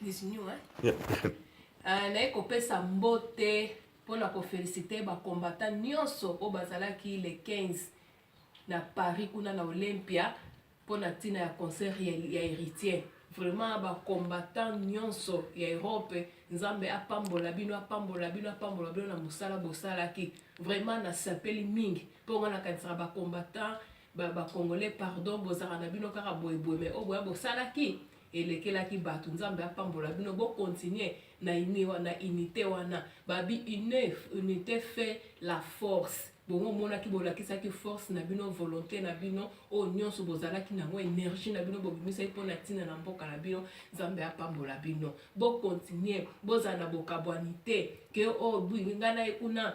Disney, naye kopesa mbote mpona kofélicité bacombattant nyonso oyo bazalaki le 15 na Paris kuna na Olympia mpona ntina ya concert ya héritier. Vraiment bacombattant nyonso ya Europe nzambe apambola bino na mosala bosalaki. Vraiment nasapeli mingi mpo nga nakanisaka bacombattant bacongolais pardon bozala na bino kaka boyeboye me oyo boya bosalaki elekelaki bato nzambe apambola bino bocontinue na unité wana babi unité fait la force. Bongo monaki bolakisaki force na bino volonté na bino o nyonso bozalaki nango énergie na bino bobimisaki mpona ntina na mboka na bino nzambe apambola bino bocontinue bozala na bokabwani te ke o bwinga na ye kuna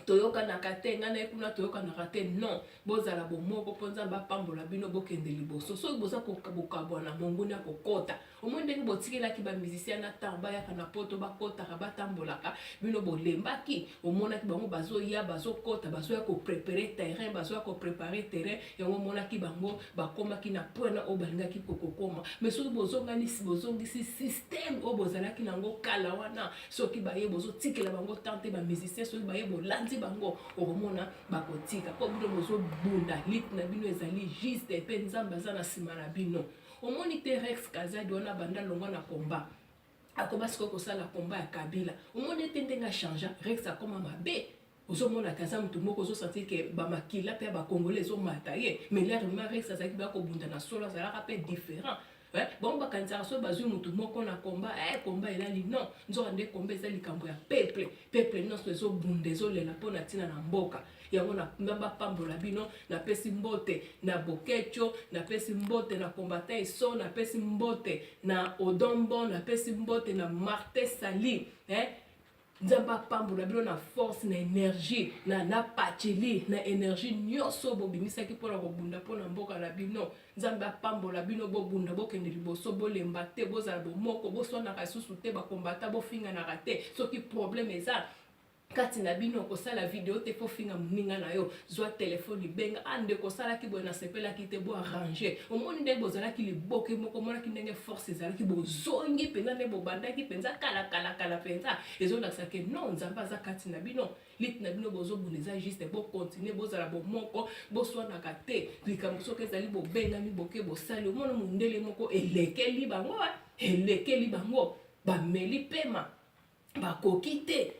toyokanaka te nga na ye kuna toyokanaka te non bozala bomoko mpo nzambe apambola bino bokende liboso soki boza bokabwana monguni akokota omoi ndenge botikelaki bamusicien na ntango bayaka na poto bakotaka batambolaka bino bolembaki omonaki bango bazoya bazokota bazoya koprépare terrain bazoya koprépare terrain yango omonaki bango bakomaki na pwena oyo balingaki kokokoma mais soki bozongisi système oyo bozalaki nango kala wana soki baye bozotikela bango tante bamusicien soki baye bolandi bango okomona bakotika mpo bino bozobunda lite na bino ezali juste mpe nzambe aza na nsima na bino omoni te Rex Kazadi wana banda longwa na komba akoma sikoyo kosala komba ya Kabila omoni te ndenge achange Rex akoma mabe ozomona kaza mutu moko ozosentir ke bamakila mpe ya bakongolais ezomata ye mais larement Rex azalaki bakobunda na solo azalaka mpe différent bon bakanisaka so bazwi mutu moko na komba komba elali non nzoka nde komba eza likambo ya peuple nyonso ezobunda ezolela mpona ntina na mboka yango na bapambola bino napesi mbote na Bokecho napesi mbote na Combattant Eso napesi mbote na Odombo napesi mbote na Martin Sali nzambe apambola bino na force na énergie na pacheli na énergie nyonso bobimisaki mpona kobunda mpona mboka na bino nzambe apambola bino bobunda bokende liboso bolemba te bozala bomoko boswanaka lisusu te bakombata bofinganaka te soki problème eza kati na bino kosala video te fo finga moninga na yo zwa telefone benga ande kosalaki boye nasepelaki te bo arranger omoni ndenge bozalaki liboke moko monaki ndenge force ezalaki bozongi mpenza nde bobandaki mpenza kala mpenza ezolakisa ke non nzambe aza kati na bino lite na bino bozobunda eza juste bocontinue bozala bomoko boswanaka te likambo soki ezali bobengami boke bosali omona mondele moko elekeli bango bameli pema bakoki te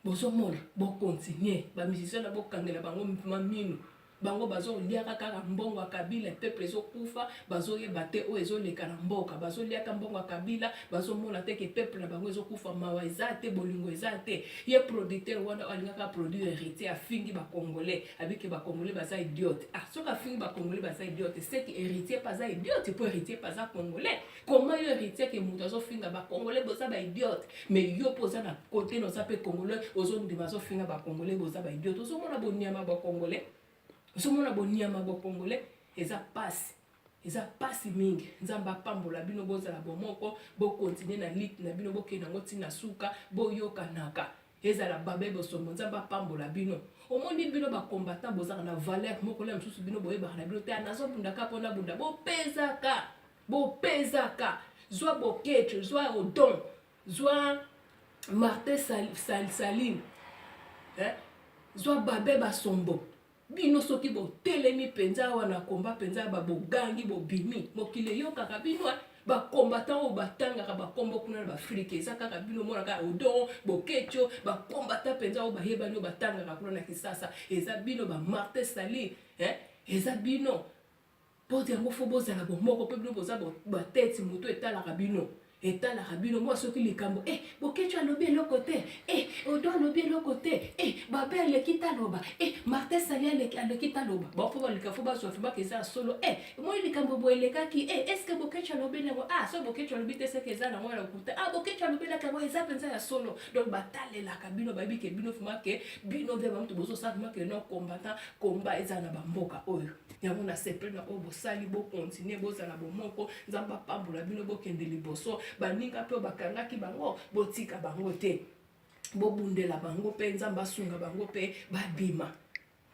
bozomona bocontinue bamusicien na bokangela bango minu bango bazoliaka kaka mbongo ya Kabila peuple ezokufa bazoyeba te oyo ezoleka na mboka bazoliaka mbongo ya Kabila bazomona te ke peuple na bango ezokufa mawa eza te bolingo eza te ye producteur wana alingaka produire héritier afingi bakongolais abike bakongolais baza idiote soki afingi bakongolais baza idiote seki héritier paza idiote po héritier paza congolais comment yo héritier ke moto azofinga bakongolais boza baidiote mais yo poza na kote noza mpe congolais ozondima azofinga bakongolais boza baidiote ozomona boniama bakongolais ozomona boniama bakongolais eza pasi mingi nzambe apambola bino bozala bomoko bokontinue na lite na bino bokende nango ntina suka boyokanaka ezala babe bosombo nzambe apambola bino omoni bino bakombatant bozaka na valeur moko la mosusu bino boyebaka na bino te nazobundaka mpona bunda bopezaka zwa Bokecho zwa Odon zwa Martin Saline zwa babe basombo bino soki botelemi mpenza wana komba mpenza babogangi bobimi mokili yokaka bino bakombatant oyo batangaka bakombo kuna na baafrike eza kaka bino monaka Odon Bokecho bakombatant mpenza oyo bayebani oyo batangaka kuna na Kisasa eza bino Martin Sali eza bino mpo yango fo bozala bomoko mpe bino boza bateti moto etalaka bino mwa soki likambo Bokecho alobi eloko te Odon alobi eloko te babe aleki taloba Martin Sali aleki taloba bafo balika fo bazwafi bakeza solo moi likambo boelekaki eske Bokecho alobi nango so Bokecho alobi te seke eza nango na kuta Bokecho alobi nango eza mpenza ya solo donc batalelaka bino babike bino fumake bino mpe bamutu bozosala fumake no combattant komba eza na bamboka oyo yango na sepele na oyo bosali bocontinue bozala bomoko nzambe apambola bino bokende liboso baninga mpe bakangaki bango botika bango te bobundela bango mpe nzambe asunga bango mpe babima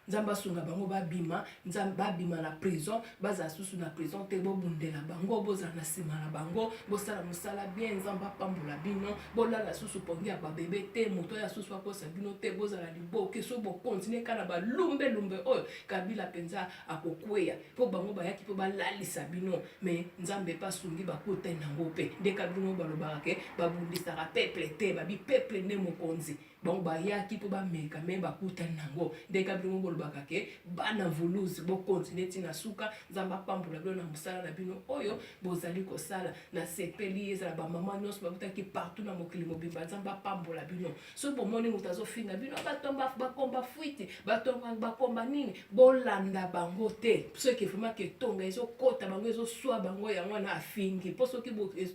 nzamba sunga bango babima nzamba babima na prison baza susu na prison te bobundela bango boza na sima na bango bosala musala bien nzamba pambola bino bolala susu pongi ya babebe te moto ya susu akosa bino te bozala liboke so bokontinue kana balumbe lumbe oyo Kabila penza akokweya po bango bayaki po balalisa bino me nzambe pasungi bakuta nango pe ndeka bino balobaka ke babundisaka peuple te babi peuple ne mokonzi bango bayaki po bameka me bakuta nango ndeka bino bolobaka ke bana vuluzi bokontinue tina suka nzamba pambola bino na musala na bino oyo bozali kosala na sepeli ezala bamama nyonso bakutaki partout na mokili mobimba nzamba pambola bino so bomoni moto azofinga bino batomba bakomba fuiti batomba bakomba nini bolanda bango te soki vraiment ke tonga ezokota bango ezoswa bango yango na afingi po soki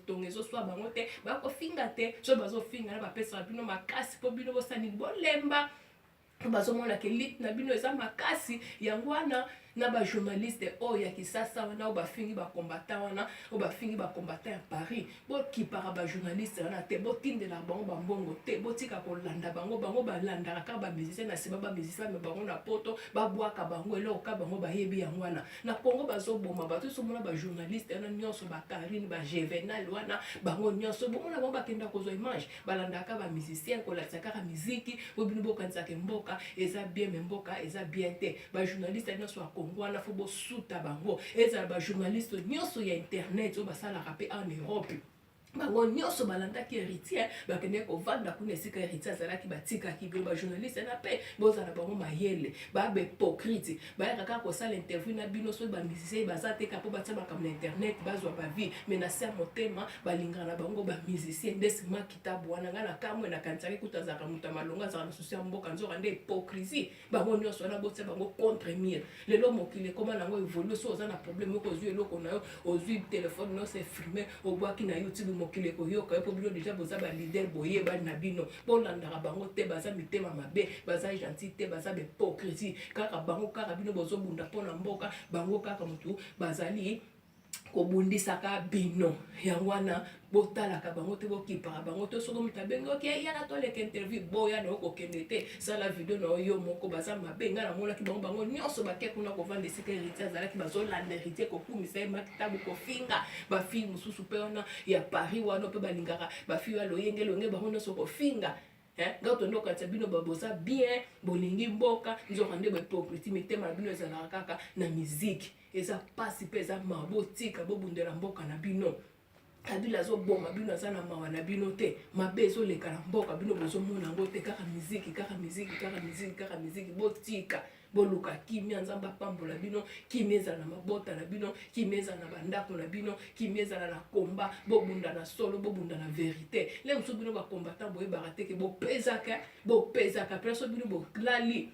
tonga ezoswa bango te bakofinga te so bazofinga na bapesaka bino makasi po bino bosani bolemba bazomona ke lit na bino eza makasi yango wana na ba journaliste oyo ya kisasa wana o bafingi ba combattant wana o bafingi ba combattant ya Paris bo kipara ba journaliste wana te bo tindela bango ba mbongo te bo tika kolanda bango balanda ka ba musicien na sima ba musicien me bango na poto ba bwaka bango eloka bango ba yebi yango wana na Congo bazoboma bato so mona ba journaliste wana nyonso ba Karine ba Juvenal wana bango nyonso bo mona bango bakenda kozwa image balanda ka ba musicien kolatsa ka muziki bo bino bo kanisa ke mboka eza bien me mboka eza bien te ba journaliste nyonso wana fo bo suta bango ezala ba journaliste nyonso ya internet o basala rapé en Europe bango nyonso balandaki héritier bakende kovanda kuna esika héritier azalaki batikaki bino ba journaliste na pe bozala bango mayele babe hypocrite bayaka kaka kosala interview na bino so ba musicien baza te kapo batia makambo na internet bazwa ba vie mais na ser motema balingana na bango ba musicien ndesima kitabu wana ngana kamwe na kansaki kutazaka muta malonga za na social mboka nzoka nde hypocrisie bango nyonso wana botia bango contre mire lelo mokile koma nango évolue so oza na problème ko zui eloko na yo ozui téléphone no se filmer obwaki na YouTube mokile koyoka po bino déjà boza ba leader boye ba na bino bolandaka bango te baza mitema mabe baza gentil te baza be hypocrisie kaka bango kaka bino bozobunda pona mboka bango kaka mutu bazali kobundisaka bino yango wana botalaka bango te bokipaka bango te soko mutabenga ok yana toleka interview boya na okokende te sala video na yo moko baza mabenga na monaki bango nyonso bake kuna kovanda esika héritier azalaki bazolanda héritier kokumisa ye makitabu kofinga bafille mosusu mpe wana ya Paris wana mpe balingaka bafille ya loyenge bango nyonso kofinga ngato ndo kati bino baboza bien bolingi mboka nzoka nde bahypocrite mitema na bino ezalaka kaka na musique eza pasi mpe eza mabotika bobundela mboka na bino Kabila azoboma bino aza na mawa na bino te mabe ezoleka na mboka bino bozomona yango te kaka miziki botika boluka kimia nzamba pambola bino kimia ezala na mabota na bino kimia ezala na bandako na bino kimia ezala na komba bobunda na solo bobunda na verité le mosusu bino bakombata boyebaka te ke bopezaka mpenso bino bolali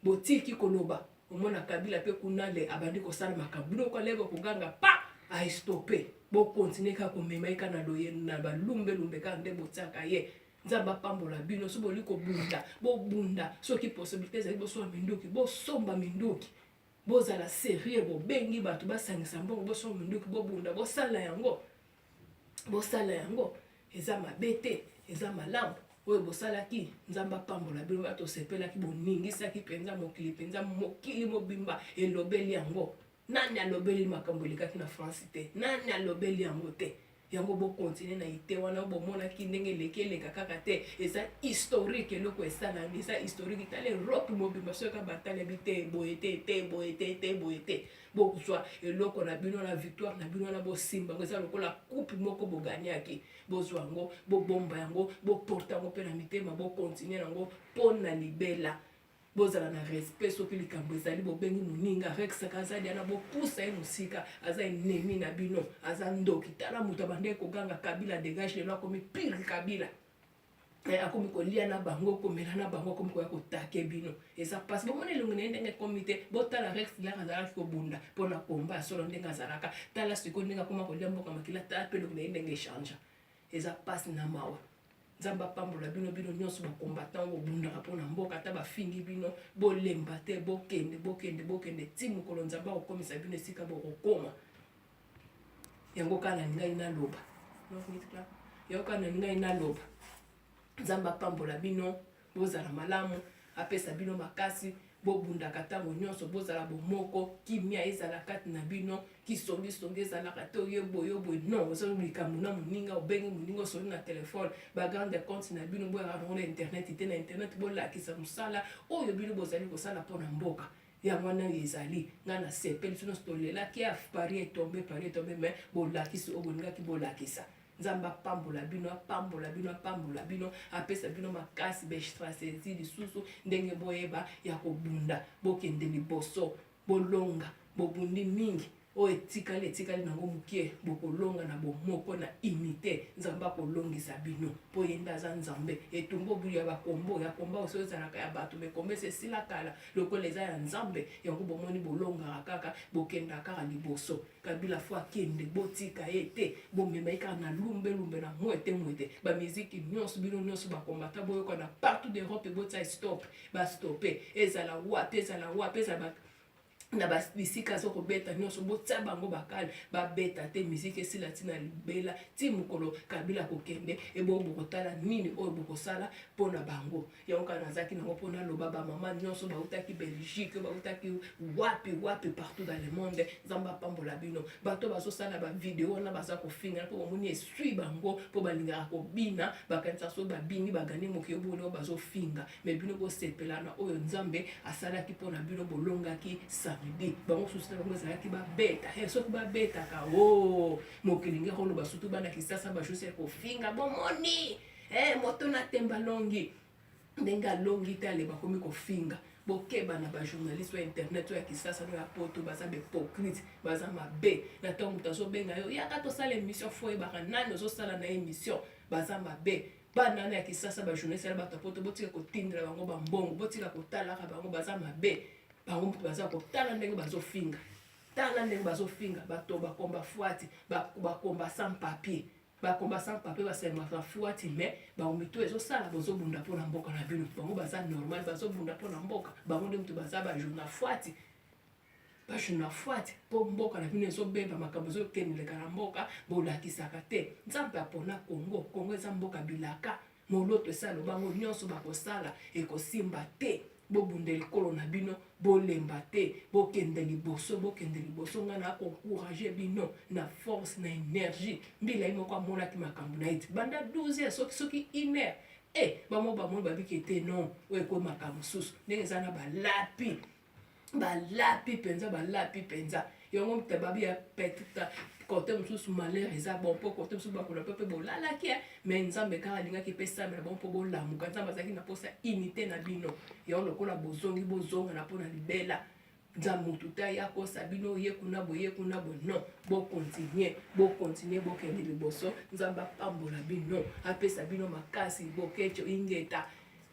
botiki koloba omona Kabila mpe kuna le abandi kosala makambo bino koleka koganga pa astope bo continue ka komema ika na loye na balumbe ka nde botsaka ye nzamba pambola bino so boliko bunda bo bunda soki possibilité ezali boso minduki bo somba minduki bozala sérieux bo bengi bato basangisa mbongo boso minduki bo bunda bosala yango eza mabete eza malamu oyo bosalaki nzamba pambola bino bato sepelaki boningisaki penza mokili mobimba elobeli yango nani alobeli makambo elekaki na France te nani alobeli yango te yango bo continue na ite wana bomona ki ndenge eleka kaka te eza historique eloko esala eza historique tale Europe mobimba soka batale bite boyete bozwa eloko na bino na victoire na bino na bosimba eza lokola coupe moko boganiaki bozwa yango bobomba yango boporta yango mpe na mitema bo continue nango pona libela bozala na respect soki likambo ezali bobengi moninga Rex Kazadi ana bopusa ye mosika aza ennemi na bino aza ndoki tala moto abandeki koganga Kabila dégage lelo akomi pire Kabila akomi kolia na bango komela na bango akomi koya kotake bino eza pasi bomona elongi na ye ndenge ekomi te botala Rex laka azalaki kobunda mpona komba ya solo ndenge azalaka tala sikoyo ndenge akoma kolia mboka makila tala mpe elongi na ye ndenge echange eza pasi na mawa nzamba pambola bino nyonso bakombatant bobundaka mpona mboka ata bafingi bino bolemba te bokende ti mokolo nzambe akokomisa bino esika bokokoma yango kaka na ngai naloba nzamba pambola bino bozala malamu apesa bino makasi bobundaka ntango nyonso bozala bomoko kimia ezala kati na bino kisongisongi ezalaka te oyoboye non ozolika mona moninga obenge moninga osoli na telefone bagarde compte na bino boyaka na internet te na internet bolakisa mosala oyo bino bozali kosala mpona mboka yango wana ezali nga na sepeli sono tolelaki pari etombe me bolakisi oyo bolingaki bolakisa nzambe apambola bino apesa bino makasi bestratégie lisusu ndenge boyeba ya kobunda bokende liboso bolonga bobundi mingi oyo etikali nango mokie bokolonga na bomoko na imite nzambe akolongisa bino mpo ye nde aza nzambe etumba obuli ya bakombo ya komba oso ezalaka ya bato mekombe esila kala lokola eza ya nzambe yango bomoni bolongaka kaka bokendaka kaka liboso kabila fo akende botika ye te bomema ye kaka na lumbe na mwete bamiziki nyonso bino nyonso bakombata boyoka na partout d'Europe botia stop bastope ezala wapi ezala na bisika zo kobeta nyonso botia bango bakale babeta te miziki esila ntina libela ti mokolo kabila kokende bokotala nini oyo bokosala mpona bango yango kaka nazalaki nango mpona loba bamama nyonso bautaki Belgique bautaki wapi partout dans le monde nzambe apambola bino bato bazosala bavideo wana baza kofinga mpo bomoni esui bango mpo balingaka kobina bakanisa so babini bagani mokili oboni oyo bazofinga me bino bosepelana oyo nzambe asalaki mpona bino bolongaki bango susu bango ezalaki babeta soki babetaka mokili nge koloba sutu bana kisasa bajosi ya kofinga bomoni moto natemba longi ndenge alongi te ale bakomi kofinga bokeba na bajournaliste oyo internet oyo ya kisasa no ya poto baza bahypocrite baza mabe na ntango moto azobenga yo yaka tosala émission fo oyebaka nani ozosala na émission baza mabe banana ya kisasa bajournaliste ala bato ya poto botika kotindela bango bambongo botika kotalaka bango baza mabe bango mpo baza kotala ndenge bazofinga bato bakomba fuati bakomba sans papier basemaka fuati me bango mito ezosala bozobunda mpona mboka na bino bango baza normal bazobunda mpona mboka bango nde moto baza bajourna fuati mpo mboka na bino ezobemba makambo ezokendeleka na mboka bolakisaka te nzambe apona kongo eza mboka bilaka moloto esala bango nyonso bakosala ekosimba te bobundeli likolo na bino bolemba te bokende liboso nga na akoencourage bino na force na énergie mbila ye moko amonaki makambo na iti banda 12 soki 1 heure bamoni babiki ete non oyo ekoyi makambo mosusu ndenge eza na balapi mpenza yango mte babi ya petita kote mosusu malheur eza bon mpo kote mosusu bakola mpe bolalaki me nzambe kaka alingaki mpe samela bon mpo bolamuka nzambe azalaki na mposa unité na bino yango lokola bozonga na mpona libela nzambe motu te ya kosa bino ye kuna boye non bokontinue bokende liboso nzambe apambola bino apesa bino makasi bokecho ingeta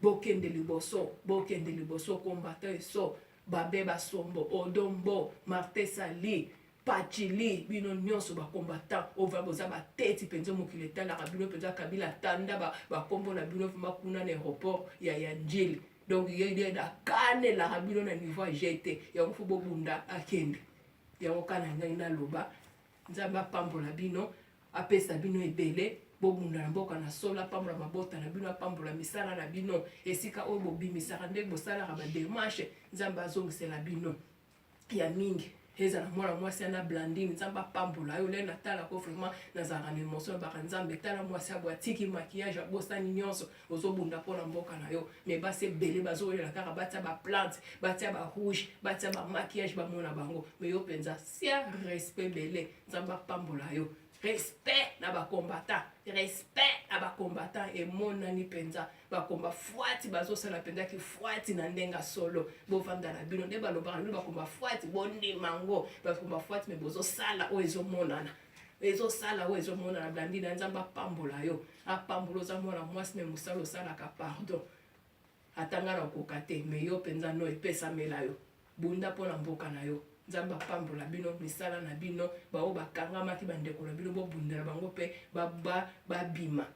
bokende liboso kombata eso babe basombo odombo Martin Sali Pachili bino nyonso bakombata ova boza bateti mpenza mokili etalaka bino mpenza kabila tanda bakombo na bino fuma kuna na aéroport ya njili donc ye akanelaka bino na niveau ya jete yango fo bobunda akende yango kana ngai naloba nzambe apambola bino apesa bino ebele bobunda na mboka na solo apambola mabota na bino apambola misala na bino esika oyo bobimisaka ndenge bosalaka bademarche nzambe azongisela bino ya mingi ezala mwana mwasi ana blandine nzambe apambola yo le natalaka vraiment nazalaka na émotion baka nzambe tala mwasi abo atiki maquillage abosani nyonso ozobunda mpona mboka na yo me basi ebele bazolela kaka batia baplante batia barouge batia bamaquillage bamona bango me yo mpenza sia respect ebele nzambe apambola yo respect na bakombata emonani mpenza bakomba fuati bazosala mpenza ki fuati na ndenga solo bovanda na bino nde balobaka bino bakomba fuati bondimango bakomba fuati me bozosala oyo ezomonana blandi na nzambe apambola yo apambola oza mwana mwasi me mosala osalaka pardon atanga na okoka te me yo mpenza no epesamela yo bunda mpona mboka na yo nzambe apambola bino misala na bino bao bakangamaki bandeko na bino bobundela bango mpe babima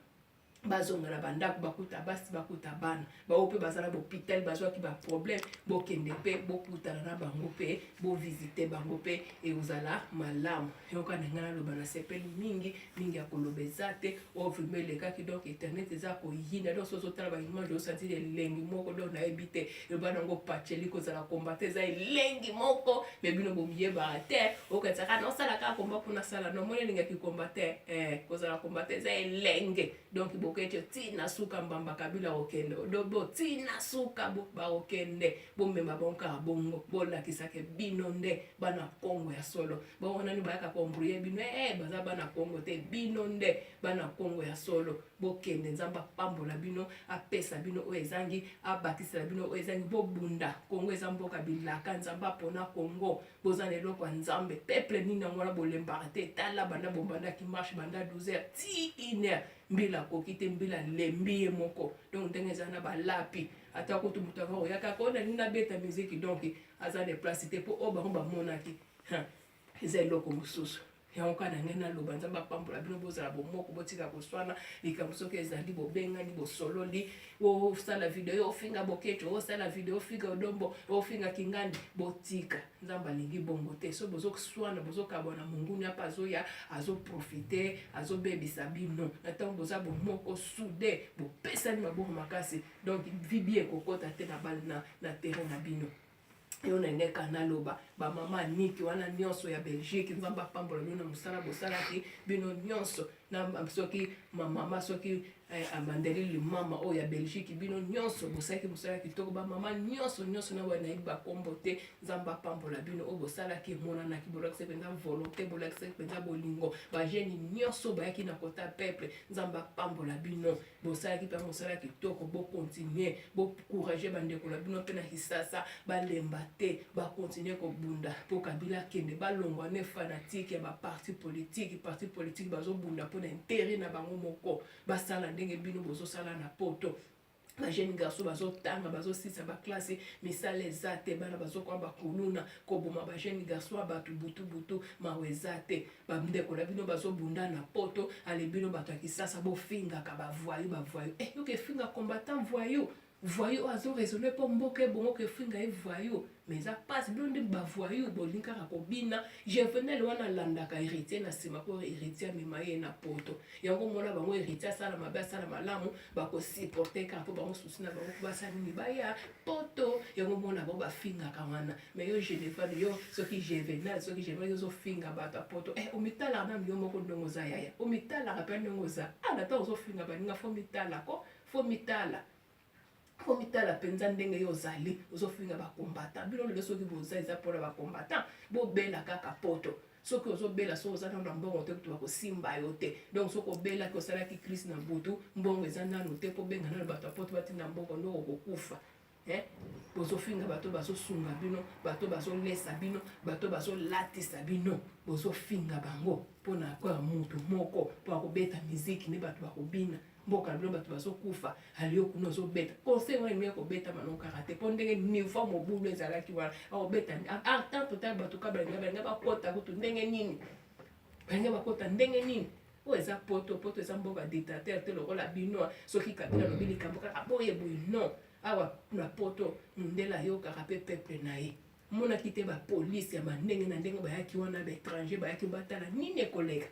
bazonga na bandako bakuta basi bakuta bana bao mpe bazala bopital bazwaki baproblème bokende mpe bokutana na bango mpe bovisite bango mpe ekozala malamu yoka na ngai naloba nasepeli mingi ya koloba eza te oyo vraimen elekaki donc internet eza koyina donc so ozotala baimage osantiri elengi moko donc nayebi te eloba nango pacheli kozala kombate eza elengi moko me bino bomiyebaka te okataka nosala kaka komba mpona sala nomoni elingaki kombate kozala kombate eza elenge donc bokete tina suka mbamba kabila okende odobo tina suka bakokende bomema bonkaka bongo bolakisake bino nde bana kongo ya solo bongonani bayaka kombrouye bino baza bana kongo te bino nde bana kongo ya solo bokende nzambe apambola bino apesa bino oyo ezangi abakisela bino oyo ezangi bobunda kongo eza mboka bilaka nzambe apona kongo boza na eloko ya nzambe peuple nini yango wana bolembaka te tala banda bombandaki marche banda 12h ti 1h mbila koki te mbila lembi ye moko donc ndenge eza na balapi ata kutu moto aka oyaka kona nini abeta miziki donc aza de place te mpo oyo bango bamonaki eza eloko mosusu yango kana ngai naloba nzambe apambola bino bozala bomoko botika koswana likambo soki ezali bobengani bosololi osala video ofinga boketo osala video ofinga odombo ofinga kingandi botika nzambe alingi bongo te so bozoswana bozokabwana monguni apa azoya azoprofite azobebisa bino na ntango boza bomoko sude bopesani maboko makasi donc vibi ekokota te na terrain na bino yo nenge kanaloba bamama niki wana nyonso ya Belgique nzambe apambola bino na mosala bosalaki bino nyonso na soki mamama soki amandeli limama oyo ya Belgique bino nyonso bosalaki mosala kitoko bamama nyonso na banayebi bakombo te nzambe apambola bino oyo bosalaki emonanaki bolakisaki mpenza volonté bolakisaki mpenza bolingo bajeni nyonso bayaki na kota peuple nzambe apambola bino bosalaki mpe mosala kitoko bokontinue bokourage bandeko na bino mpe na kisasa balemba te bakontinue kobunda mpo kabila akende balongwa ne fanatike ya baparti politique bazobunda mpo na intere na bango moko basala ndenge bino bozosala na poto bajeni garso bazotanga bazosisa baklase misala eza te bana bazokoa bakuluna koboma bajeni garso bato butu mawe eza te bandeko na bino bazobunda na poto ale bino bato ya kisasa bofingaka bavoyu yoke efinga combattant voyou azo raisonner po mboke bongo ke finga e voyou mais ça passe bino nde bavoyou bolinkaka kobina juvenel wana alandaka héritier na nsima po héritier amema ye na poto yango mona bango héritier asala mabe asala malamu bakosupporte kaka mpo bango susi na bango po basala nini baya poto yango mona bango bafingaka wana mais yo généval yo soki juvenel ozofinga bato ya poto omitalaka na yo moko ndongo oza yaya omitalaka mpe ndongo oza nata ozofinga baninga fo mitalako fo mitala penza ndenge yo ozali ozofinga bakombata bino lelo soki boza eza mpona bakombata bobela kaka poto soki ozobela so oza nano na mbongo te kutu bakosimba yo te donc soki obelaki osalaki krist na butu mbongo eza nano te mpo benga nano bato ya poto batinda mbongo ndoko kokufa bozofinga bato bazosunga bino bato bazolesa bino bato bazolatisa bino bozofinga bango mpona koya mutu moko mpo akobeta miziki nde bato bakobina mboka na bino bato bazokufa aliyo kuna ozobeta conseil wana emi ekobeta manokaka te mpo ndenge niveau mobulu ezalaki wana akobeta tant total bato ka balinga bakota kutu ndenge nini balinga bakota ndenge nini oyo eza poto eza mboka dictateur te lokola bino soki kabila lobi likambo kaka boyeboye non awa na poto mundele ayokaka mpe peuple na ye monaki te bapolisi ya bandenge na ndenge bayaki wana baétranger bayaki batala nini ekoleka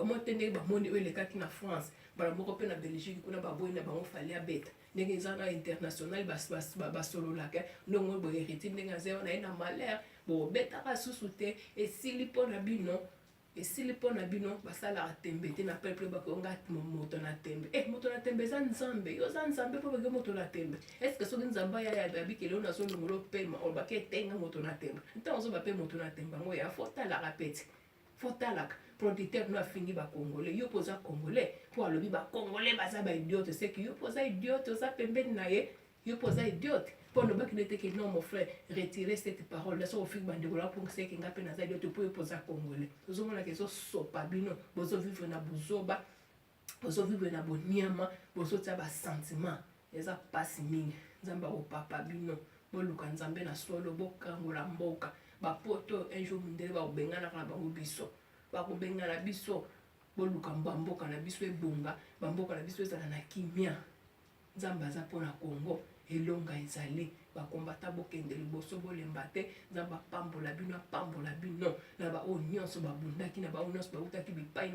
mo te ndenge bamoni oyo elekaki na France bala moko mpe na Belgique kuna baboyi na bango fali abeta ndenge eza na international basololaka ndenge oyo bohéritier ndenge aza wana ye na malheur bobetaka susu te esili mpo na bino basalaka tembe te na peuple bakonga moto na tembe moto na tembe eza nzambe yo oza nzambe mpo bake moto na tembe estce soki nzambe ayabikele oyo nazolongola opema olobaki etenga moto na tembe ntango ozoba mpe moto na tembe yango ya fotalaka peti fotalaka producteur no afingi bakongolais yo mpo oza congolais mpo alobi bakongolais baza baidiote seki yo mpo oza idiote oza pembeni na ye yo mpo oza idiote mpo nobaki neteke non mon frère retirer cette parole so ofingi bandeko na mpo seki nga mpe naza idiote mpo yo mpo oza congolais ozomonaka ezosopa bino bozovivre na buzoba bozovivre na boniama bozotia basentiment eza mpasi mingi nzambe akopapa bino boluka nzambe na solo bokangola mboka bapoto un jour mindele bakobenganaka na bango biso bakobengana biso boluka bamboka na biso ebonga bamboka na biso ezala na kimia nzambe aza mpona Congo elonga ezali bakombata bokende liboso bolemba te nzambe apambola bino na baoyo nyonso babundaki na baoyo nyonso bautaki bipai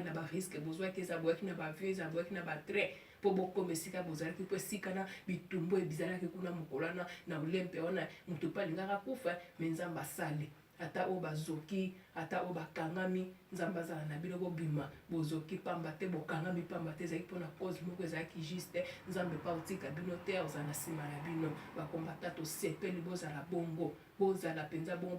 na bariske bozwaki eza boyaki na bavio eza boyaki na batrain mpo bokoma esika bozalaki mpo esika na bitumbu ebizalaki kuna mokolana na olempe wana moto mpe alingaka kufa me nzambe asali ata o bazoki ata o bakangami nzambe azala na bino bobima bozoki pamba te bokangami pamba te ezalaki mpona cause moko ezalaki juste nzambe pa otika bino te ozala na nsima na bino bakombata tosepeli bozala bongo bozala mpenza bongo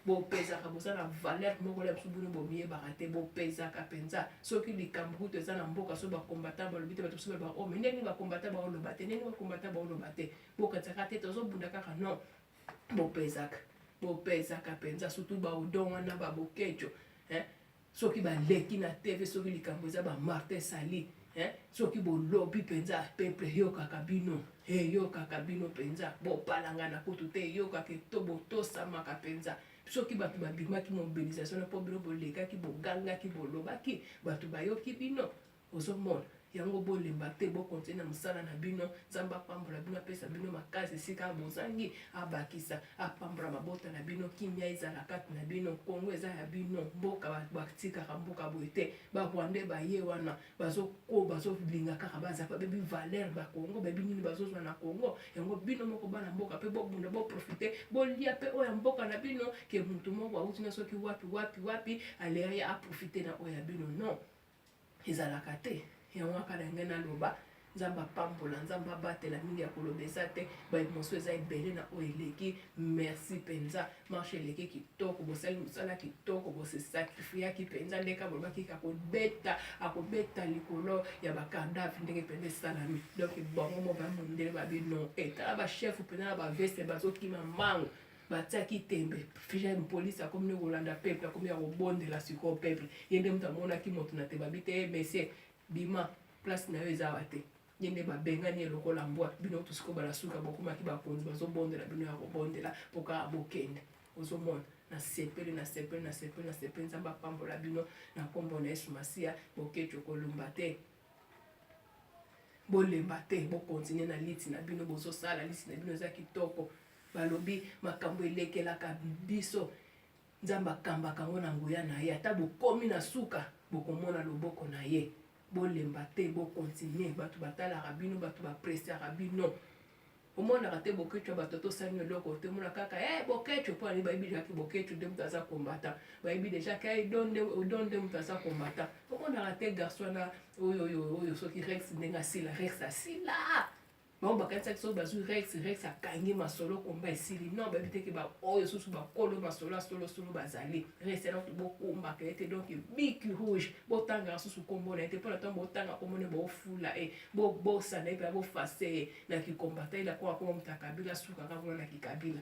bopezaka boza na valeur moko la biso bino bomiyebaka te bopezaka mpenza soki likambo kutu eza na mboka so bakombata balobi te bato biso baloba o me ndenge bakombata baoloba te ndenge bakombata baoloba te bokatisaka te tozobunda kaka non bopezaka mpenza surtout baodon wana babokejo soki baleki na tv soki likambo eza bamartin sali soki bolobi mpenza peuple eyokaka bino mpenza bopalanga na kutu te eyokaka to botosamaka mpenza soki bato babimaki mobilisation mpo bino bolekaki bogangaki bolobaki bato bayoki bino ozomona yango bolemba te bokontinue na mosala na bino nzambe apambola bino apesa bino makasi esika bozangi abakisa apambola mabota na bino kimia ezala kati na bino kongo eza ya bino mboka batikaka mboka boye te barwande baye wana bazolinga kaka bazapa bebi valeur bakongo bebi nini bazozwa na kongo yango bino moko bana mboka mpe bobunda boprofite bolia mpe oyo mboka na bino ke mutu moko auti na soki wapi aleya aprofite na oyo ya bino non ezalaka te yango aka na ngai naloba nzambe apambola nzambe abatela mingi ya koloba eza te baemotion eza ebele na oyo eleki merci mpenza marche eleki kitoko bosali mosala kitoko bosesakrifiyaki mpenza ndenge bolobaki akobeta likolo ya bakadavre ndenge mpenza esalami donc bango mo bamondele babino etala bachef mpenza na baveste bazokima mbango batiaki tembe fija police akomi ne kolanda peuple akomi ya kobondela sikoyo peuple ye nde moto amonaki moto na te babi te monsieur bima place na yo ezawa te ye nde babengani elokola mbwa bino tosiko balasuka bokomaki bakonzi bazobondela bino ya kobondela mpo kaka bokende ozomona nasepeli nzambe apambola bino na nkombo na Yesu Masiya bokeco kolumba te bolemba te bokontinue na liti na bino bozosala liti na bino eza kitoko balobi makambo elekelaka biso nzambe akambaka ngo na nguya na ye ata bokomi na suka bokomona loboko na ye bolemba te bokontinue bato batalaka bino bato bapresiaka bino omonaka te bokeco bato tosali eloko te omona kaka bokeco mpo ani bayebi jaki bokeco nde moto aza kombata bayebi deja ka don nde moto aza kombata omonaka te garçon na oyo soki rex ndenge asila rex asila bango bakanisaki soki bazwi rex akangi masolo komba esili non bayebi teke baoyo susu bakolo masolo asolosolo bazali rex eloko bokumbaka ye te donc biki rouge botangaka susu kombo na ye te mpona ntango botanga kombo ne bofula bobosana ye mpe bofase ye na kikombata ela koka koma moto akabila sukaka kuna na kikabila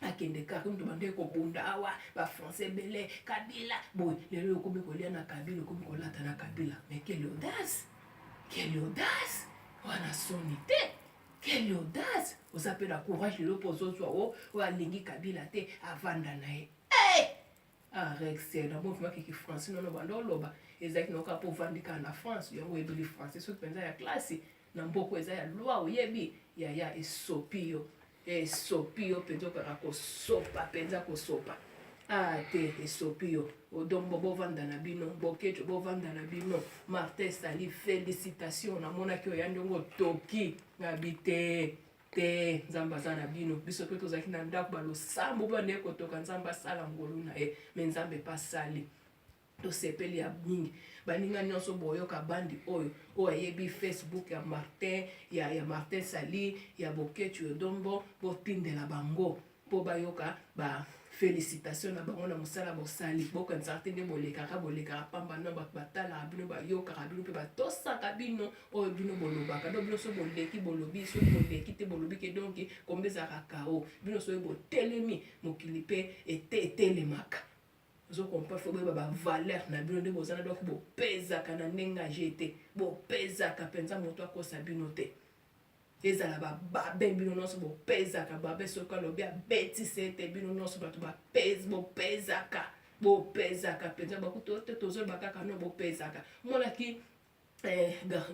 akende kaka moto bande kobunda awa bafrançais ebele kabila boye lelo okomi kolia na kabila okomi kolata na kabila mais quelle audace wana soni te quelle audace oza mpe na courage lelo mpo ozozwa oyo alingi kabila te avanda na ye rex na movement kiki français nono bando oloba ezalaki naoka mpo ovandi kaka na france yango oyebeli français soki mpenza ya klase na mboka eza ya loi oyebi yaya esopi yo mpenza okaka kosopa mpenza kosopa te esopi yo odombo bovanda na bino bokeco bovanda na bino martin sali félicitation namonaki oya ndongo toki ngabi te nzambe aza na bino biso mpe tozalaki na ndako balosambo mpo ndenge kotoka nzambe asala ngolu na ye me nzambe mpe asali tosepeli ya mingi baninga nyonso boyoka bandi oyo ayebi facebook ya martin sali ya bokeco yodombo botindela bango mpo bayoka félicitation na bango na mosala bosali bokanisaka te nde bolekaka pamba no bato batalaka bino bayokaka bino mpe batosaka bino oyo bino bolobaka do bino so boleki bolobi soki boleki te bolobi ke donki kombe ezalaka kao bino soki botelemi mokili mpe etelemaka ozokompa fo boyeba bavaleur na bino nde bozana donc bopezaka na ndenge aje te bopezaka mpenza moto akosa bino te ezala bababe bino nyonso bopezaka babe soki alobi abetisi ete bino nyonso bato bopezaka bopezaka penza bakuto te tozoba kaka no bopezaka mona ki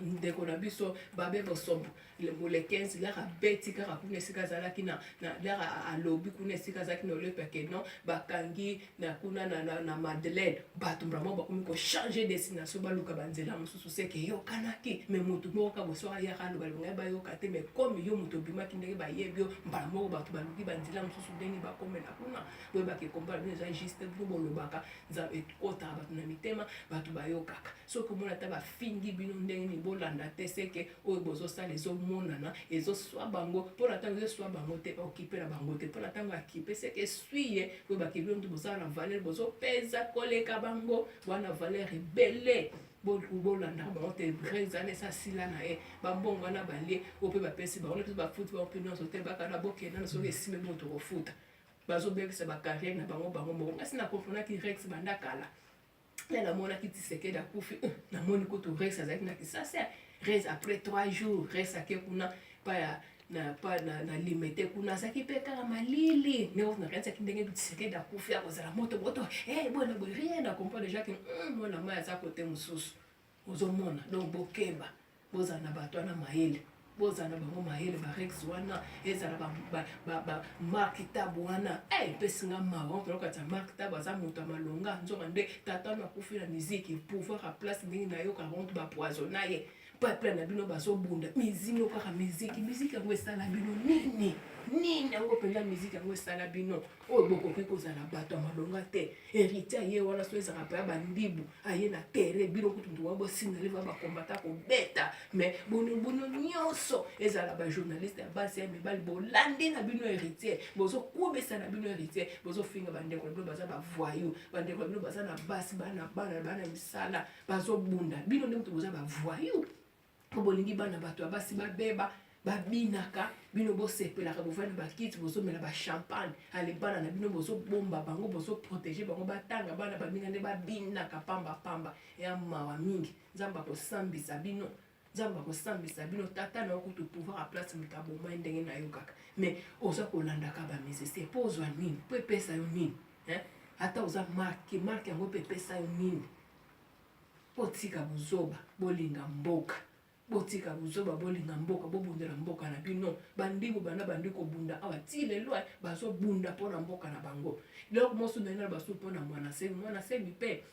ndeko na biso babe bosombo le 15 lara beti kaka kuna esika azalaki na lara alobi kuna esika azalaki na olympe ke non bakangi na kuna na Madeleine bato vraiment bakomi ko changer destination baluka banzela mosusu seke yokanaki me mutu moko ka boso ayaka aloba longa bayoka te me comme yo mutu bimaki ndenge bayebi yo mbala moko bato baluki banzela mosusu ndenge bakomela kuna boyebaki kombala bino eza juste mpo bolobaka nzambe ekotaka bato na mitema bato bayokaka soki omona ata bafingi bino ndenge ni bolanda te seke oyo bozosala ezomonana ezoswa bango mpona ntango ezoswa bango te baokipe na bango te mpona ntango akipe seke eswi ye boyebaki bino nde bozala na valeur bozopeza koleka bango wana valeur ebele bolandaka bango te rezana esasila na ye bambongo wana balie oyo mpe bapesi bango mpe bafuti bango mpe nyonso te bakana bokendana soki esime moto kofuta bazobebisa bacarrière na bango moko asi na comprendaki rex banda kala la monaki Tshisekedi akufi namoni kutu Rex azalaki na Kisasa Rex après 3 jours Rex akekuna pa na limite kuna azalaki mpe kaka malili neo na kanisa kindenge Tshisekedi akufi akozala moto bona boye rien à comprendre déjà que mona mai aza kote mosusu ozomona donc bokeba bozala na bato wana mayele bozana bango mayele barex wana ezala mark tab wana epesinga mawa tolokata mark tab aza moto ya malonga nzonga nde tata na kufi na musique pouvoir a place ndenge nayoka bantu bapoisona ye peuple na bino bazobunda miziki kaka miziki yango esala bino nini yango mpenza miziki yango esala bino oyo bokoki kozala bato ya malonga te héritier aye wana so ezaka mpe ya bandibu aye na tere bino kutu mutu wana bosinga leva bakombata kobeta mais bono nyonso ezala bajournaliste ya basi ya mibali bolandi na bino héritier bozokubisa na bino héritier bozofinga bandeko na bino baza bavoyou bandeko na bino baza na basi bana misala bazobunda bino nde mutu boza bavoyou po bolingi bana bato ya basi babeba babinaka bino bosepelaka bovanda bakiti bozomela bachampagne ale bana na bino bozobomba bango bozoprotege bango batanga bana baminga nde babinaka pamba ya mawa mingi nzambe akosambisa bino tata na okutu pouvoir a place moto aboma ndenge na yo kaka mais oza kolandaka bamusicien mpo ozwa nini mpo epesa yo nini ata oza marke yango mpe epesa yo nini mpo tika bozoba bolinga mboka botika buzoba bolinga mboka bobundela mboka na bino bandibu bana bandi kobunda awa ti lelo bazobunda mpona mboka na bango lelo mosu nena baso mpona mwana semi mpe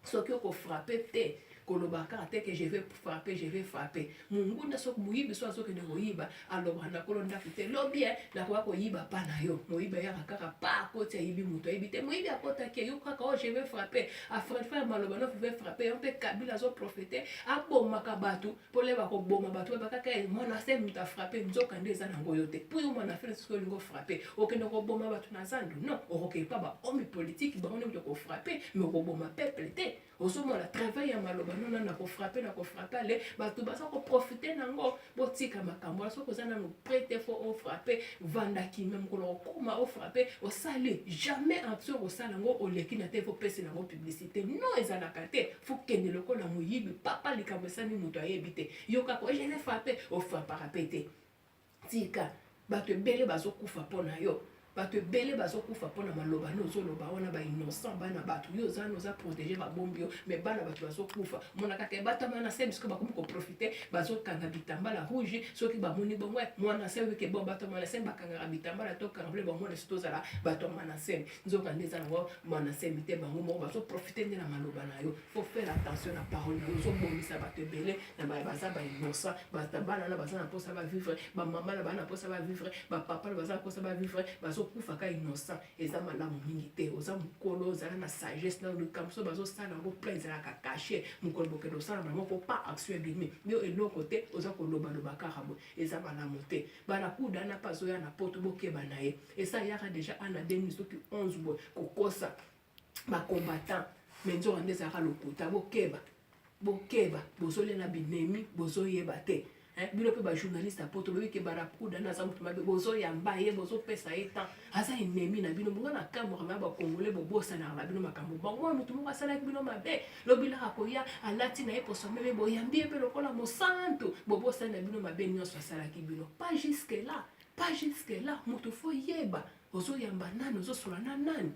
soki okofrape te kolobaka te que je vais frapper mungunda soki moyibi so azokende koyiba alobaka na kolo ndako te lobi nakoka koyiba pa na yo moyibi ayaka kaka pa akoti ayibi moto ayibi te moyibi akotaki yo kaka o je vais frapper afraifa maloba no vais frapper yo mpe kabila azoprofete abomaka bato mpo leba koboma bato oyeba kaka mwana se moto afrape nzoka nde eza nango yo te mpo yo mwana fele soki olingo frape okende koboma bato na zandu non okokei pa bahomme politique bango nde moto kofrape me okoboma peuple te ozomona travail ya maloba nona na kofrape ale bato baza koprofite nango botika makambo ala soki oza nano prete fo ofrape vandaki me mokolo okoma ofrape osali jamais action osala yango oleki na te fo pesi nango publicité non ezalaka te fo kende lokola moyibi papa likambo esali moto ayebi te yo kaka je vais frapper ofrapaka pe te tika bato ebele bazokufa mpo na yo bato ebele bazokufa mpona maloba no ozoloba wana bainnocent bana bato yo oza protege babombi yo mais bana bato bazokufa monaka te batama na se bisko bakomi koprofite bazokanga bitambala rouge soki bamoni bongo mwana se weke bon bato mwana se bakangaka bitambala to kangable bamona si tozala bato mwana se nzoka nde eza nango mwana se mite bango moko bazoprofite nde na maloba na yo faut faire attention na parole na yo ozobomisa bato ebele na baza bainnocent bana na baza na mposa bavivre bamama na bana na mposa bavivre bapapa na baza na mposa bavivre kufaka innocent eza malamu mingi te oza mokolo ozala na sagesse na likambo so bazosala yango plein ezalaka caché mokolo bokende osala bango mpo pa action ebimi yo eloko te oza kolobaloba kaka boye eza malamu te bana kuda na pa azoya na poto bokeba na ye esa yaka déjà ana 2000 soki 11 boye kokosa bacombattant me nzoka nde ezalaka lokuta bokeba bozolela binemi bozoyeba te bino mpe bajournaliste apoto boyoki barakuda na aza moto mabe bozoyamba ye bozopesa ye temps aza ennemi na bino bonga na kamwaka ma bakongole bobosanaka na bino makambo bango moto moko asalaki bino mabe lobilaka koya alati na ye poso meme boyambi ye mpe lokola mosantu bobosani na bino mabe nyonso asalaki bino pas jusque là moto fo yeba ozoyamba nani ozosola na nani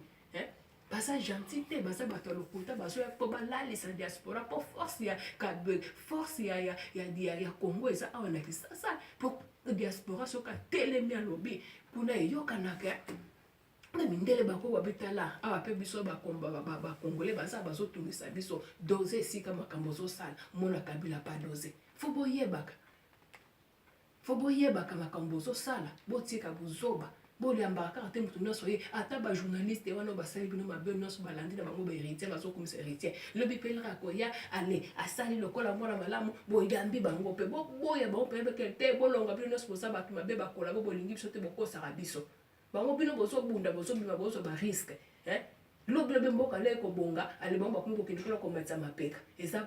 baza gentil te baza bato ya lokuta bazoya mpo balalisa diaspora mpo force ya Congo eza awa na Kisasa mpo diaspora soki atelemi alobi kuna eyokanaka na mindele bako babetala awa pe biso bakongole baza bazotungisa biso doze esika makambo ozosala mona Kabila pa doze fo boyebaka makambo ozosala botika bozoba boliambaka kaka te moto nyonso ye ata bajournaliste wana basali bino mabe nyonso balandi na bango baheritier bazokomisa héritier lobi mpe elaka koya ale asali lokola mwana malamu boyambi bango mpe boboya bango mpe yebeke te bolonga bino nyonso boza bato mabe bakola bolingi biso te bokosaka biso bango bino bozobunda bozobima bozwa bariske lobi mboka le ekobonga ale bango bakomi kokende kuna komatisa mapeka eza